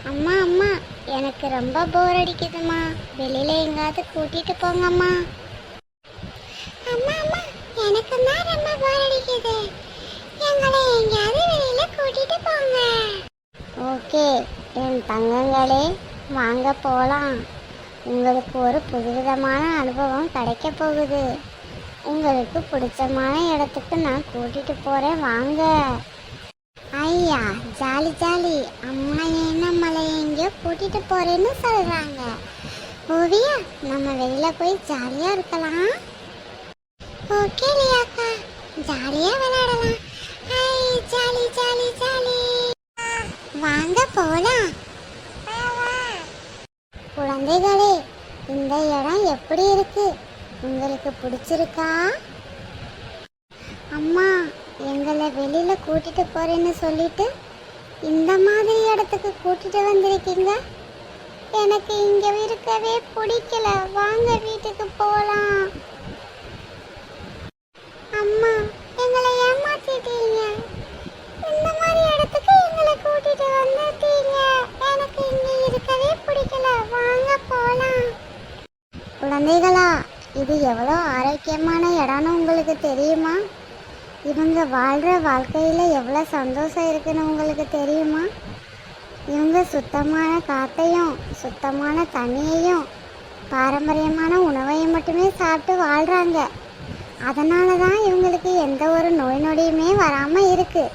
அம்மா அம்மா, எனக்கு ரொம்ப போர் அடிக்குதுமா, வெளியில எங்காவது கூட்டிட்டு போங்கம்மா. அம்மா அம்மா, எனக்கு தான் ரொம்ப போர் அடிக்குது, எங்களை எங்கேயாவது வெளியில கூட்டிட்டு போங்க. ஓகே என் தங்கங்களே, வாங்க போலாம். உங்களுக்கு ஒரு புதுவிதமான அனுபவம் கிடைக்க போகுது. உங்களுக்கு பிடிச்சமான இடத்துக்கு நான் கூட்டிட்டு போறேன், வாங்க. ஐயா, ஜாலி ஜாலி. அம்மா என்ன மலை எங்கேயோ கூட்டிட்டு போறேன்னு சொல்றாங்க. ஓவியா, நம்ம வெளியில போய் ஜாலியா இருக்கலாம். ஓகே லியாக்கா, ஜாலியா விளையாடலாம். ஐ, ஜாலி ஜாலி ஜாலி. வாங்க போலாம். குழந்தைகளே, இந்த இடம் எப்படி இருக்கு? உங்களுக்கு பிடிச்சிருக்கா? அம்மா, எங்களை வெளியில கூட்டிட்டு போறேன்னு சொல்லிட்டு இந்த மாதிரி இடத்துக்கு கூட்டிட்டு வந்திருக்கீங்க. எனக்கு இங்க இருக்கவே பிடிக்கல, வாங்க வீட்டுக்கு போலாம். அம்மா, எங்களை ஏமாத்திட்டீங்க. இந்த மாதிரி இடத்துக்கு எங்களை கூட்டிட்டு வந்துட்டீங்க. எனக்கு இங்க இருக்கவே பிடிக்கல, வாங்க போலாம். குழந்தைகளா, இது எவ்வளோ ஆரோக்கியமான இடம்னு உங்களுக்கு தெரியுமா? இவங்க வாழ்கிற வாழ்க்கையில் எவ்வளோ சந்தோஷம் இருக்குன்னு உங்களுக்கு தெரியுமா? இவங்க சுத்தமான காற்றையும் சுத்தமான தண்ணியையும் பாரம்பரியமான உணவையும் மட்டுமே சாப்பிட்டு வாழ்கிறாங்க. அதனால தான் இவங்களுக்கு எந்த ஒரு நோய் நொடியுமே வராமல் இருக்குது.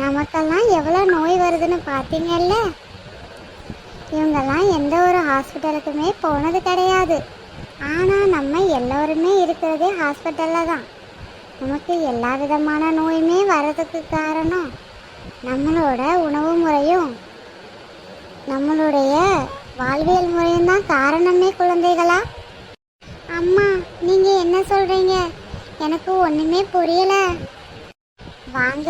நமக்கெல்லாம் எவ்வளோ நோய் வருதுன்னு பார்த்தீங்கல்ல. இவங்கெல்லாம் எந்த ஒரு ஹாஸ்பிட்டலுக்குமே போனது கிடையாது. ஆனால் நம்ம எல்லோருமே இருக்கிறதே ஹாஸ்பிட்டலில் தான். நமக்கு எல்லா விதமான நோயுமே வர்றதுக்கு காரணம் நம்மளோட உணவு முறையும் நம்மளுடைய வாழ்வியல் முறையும் தான் காரணமே குழந்தைகளா. அம்மா, நீங்கள் என்ன சொல்கிறீங்க? எனக்கு ஒன்றுமே புரியல. வாங்க,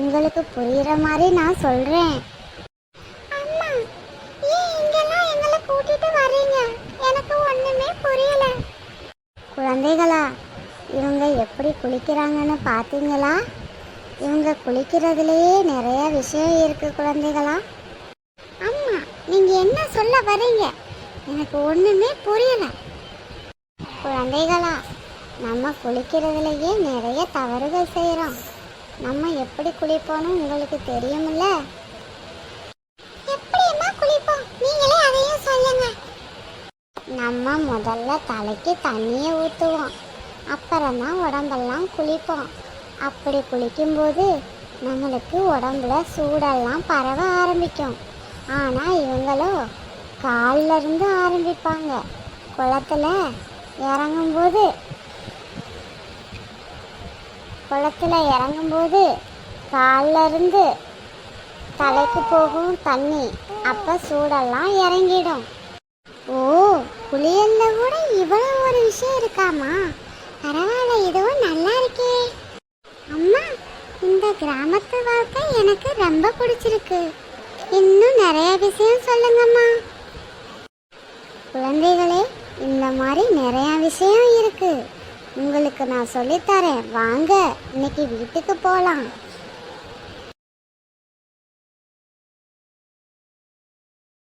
உங்களுக்கு புரிகிற மாதிரி நான் சொல்கிறேன். அம்மா, ஏன் இங்கெல்லாம் எங்களை கூட்டிட்டு வரீங்க? எனக்கு ஒன்றுமே புரியல. குழந்தைகளா, இவங்க எப்படி குளிக்கிறாங்கன்னு பார்த்தீங்களா? இவங்க குளிக்கிறதுலேயே நிறைய விஷயம் இருக்கு குழந்தைகளா. அம்மா, நீங்க என்ன சொல்ல வரீங்க? எனக்கு ஒண்ணுமே புரியல. குழந்தைகளா, நம்ம குளிக்கிறதுலேயே நிறைய தவறுகள் செய்கிறோம். நம்ம எப்படி குளிப்போன்னு உங்களுக்கு தெரியுமில்ல? எப்படியம்மா குளிப்போம்? நீங்களே அதையும் சொல்லுங்க. நம்ம முதல்ல தலைக்கு தண்ணியை ஊற்றுவோம், அப்புறம்தான் உடம்பெல்லாம் குளிப்போம். அப்படி குளிக்கும்போது நம்மளுக்கு உடம்புல சூடெல்லாம் பரவ ஆரம்பிக்கும். ஆனால் இவங்களோ காலில் இருந்து ஆரம்பிப்பாங்க. குளத்துல இறங்கும்போது காலில் இருந்து தலைக்கு போகும் தண்ணி, அப்போ சூடெல்லாம் இறங்கிடும். ஓ, குளியல்ல கூட இவ்வளவு ஒரு விஷயம் இருக்காமா? பரவாயில்ல, இதுவும் நல்லா இருக்கே. அம்மா, இந்த கிராமத்து வாழ்க்கை எனக்கு ரொம்ப பிடிச்சிருக்கு. இன்னும் நிறைய விஷயம் சொல்லுங்கம்மா. குழந்தைகளே, இந்த மாதிரி நிறைய விஷயம் இருக்கு. உங்களுக்கு நான் சொல்லித்தரேன், வாங்க இன்னைக்கு வீட்டுக்கு போகலாம்.